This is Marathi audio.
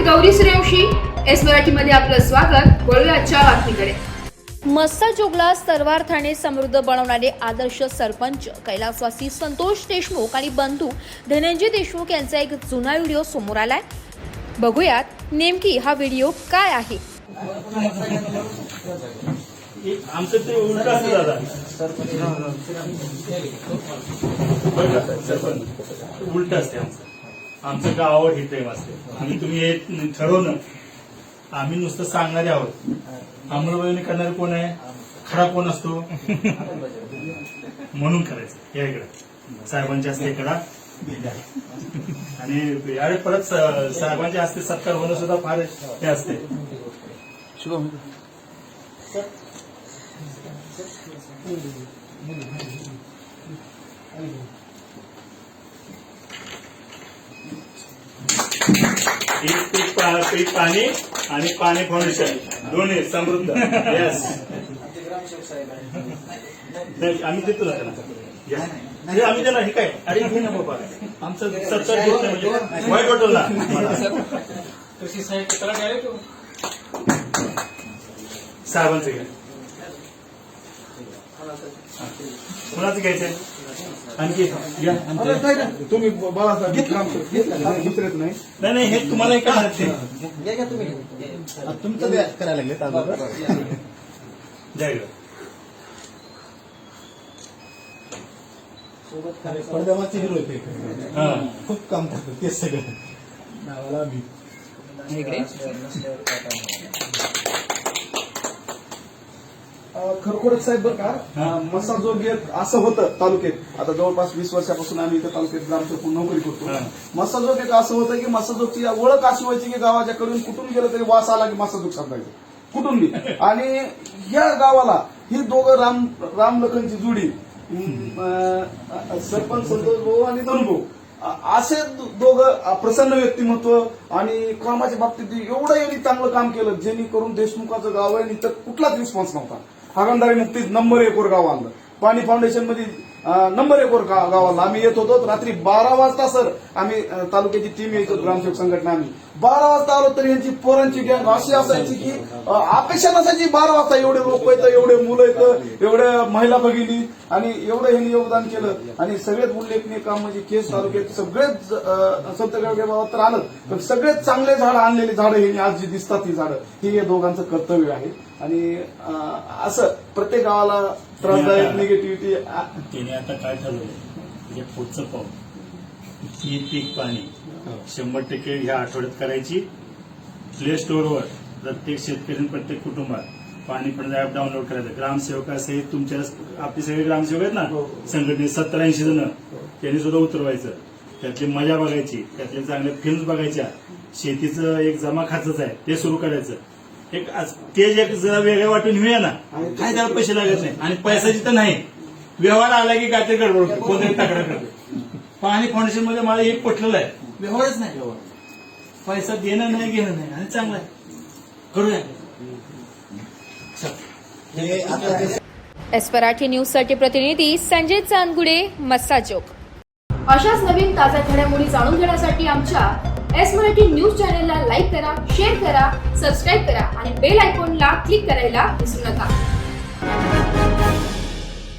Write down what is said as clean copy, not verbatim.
गौरी सूर्यवंशी. एस मराठीमध्ये आपलं स्वागत. वळूया आजच्या बातमीकडे. मस्साजोगला सर्वार्थाने समृद्ध बनवणारे आदर्श सरपंच कैलासवासी संतोष देशमुख आणि बंधू धनंजय देशमुख यांचा एक जुना व्हिडिओ समोर आलाय. बघूयात नेमकी हा व्हिडिओ काय आहे. आमचं ते उलट असतं दादा, उलट असते आमचं गावावर हे प्रेम असते. आणि तुम्ही हे ठरवणं, आम्ही नुसतं सांगणारे आहोत. अंमलबजावणी करणारे कोण आहे, खरा कोण असतो म्हणून करायचं. या इकडे साहेबांच्या हस्ते करा आणि यावेळी परत साहेबांच्या हस्ते सत्कार होणं सुद्धा फार हे असते. पीक पाणी आणि पाणी फाउंडेशन दोन्ही समृद्ध. येस, आम्ही देतो ना त्याला. आम्ही त्याला हे काय, अरे घे ना बाबा, आमचं 70 दिवस म्हणजे वाईट वाटलं ना. कृषी साहेब साहेबांचं घ्या, कुणाचं घ्यायचंय आणखी घ्या. तुम्ही बाळासाहेब नाही नाही, हे तुम्हाला एक तुमचं करायला लागले पडद्यामागचे हिरो ते खूप काम करतात ते सगळं नावाला आम्ही. खरोखरच साहेब बरं का, मस्साजोग असं होतं तालुक्यात. आता जवळपास 20 वर्षापासून आम्ही इथं तालुक्यात ग्रामसेवक नोकरी करतो. मस्साजोग एक असं होतं की मस्साजोगची ओळख अशी व्हायची की गावाच्या कडून कुठून गेलं तरी वास आला की मस्साजोग समजायचं कुठून बी. आणि या गावाला ही दोघं राम लखनची जोडी, सरपंच संतोष भाऊ आणि धनुभाऊ, असे दोघं प्रसन्न व्यक्तिमत्व आणि कामाच्या बाबतीत एवढं यांनी चांगलं काम केलं जेणेकरून देशमुखाचं गाव आहे तर कुठलाच रिस्पॉन्स नव्हता. हागणदारी मुक्तीत नंबर 1 वर गाव आणलं. पाणी फाउंडेशन मध्ये नंबर 1 वर गावाला आम्ही येत होतो. रात्री 12 वाजता सर आम्ही तालुक्याची टीम येतो, ग्रामसेवक संघटना. आम्ही 12 वाजता आलो तर यांची पोरांची गँग अशी असायची की अपेक्षा नसायची 12 वाजता एवढे लोक येतं, एवढे मुलं येतं, एवढ्या महिला भगिनी, आणि एवढं यांनी योगदान केलं. आणि सगळ्यात उल्लेखनीय काम म्हणजे केस तालुक्यात सगळेच संत गावात तर आलं पण सगळेच चांगले झाडं आणलेली झाडं यांनी आज जी दिसतात ही झाडं, ही या दोघांचं कर्तव्य आहे. आणि असं प्रत्येक गावाला त्रासदायक निगेटिव्हिटी. तिने आता काय ठरवलं म्हणजे पुढचं पाऊल ही पीक पाणी 100% ह्या आठवड्यात करायची. प्ले स्टोअरवर प्रत्येक शेतकरी प्रत्येक कुटुंबात पाणी पण ऍप डाउनलोड करायचं. ग्रामसेवक असे तुमच्या आपले सगळे ग्रामसेवक आहेत ना संघटनेत 70-80 जण, त्यांनी सुद्धा उतरवायचं. त्यातली मजा बघायची, त्यातले चांगले फिल्म्स बघायच्या. शेतीचं एक जमा खातच आहे ते सुरू करायचं. एक तेज एक जरा वेगळ्या वाटून घेऊया ना, काय त्याला पैसे लागत नाही आणि पैशाची तर नाही. व्यवहार आला की काहीतरी गडबड कोणतरी तक्रार करते. पाणी फाउंडेशन मध्ये मला एक पटलेलं आहे, व्यवहारच नाही. व्यवहार पैसा देणं नाही घेणं नाही आणि चांगलं आहे, करूया. एस मराठी न्यूज साठी प्रतिनिधी संजय चांदगुडे, मस्साजोग. अशाच नवीन ताज्या घडामोडी जाणून घेण्यासाठी आमच्या एस मराठी न्यूज चॅनलला लाईक करा, शेअर करा, सबस्क्राईब करा आणि बेल आयकॉनला क्लिक करायला विसरू नका.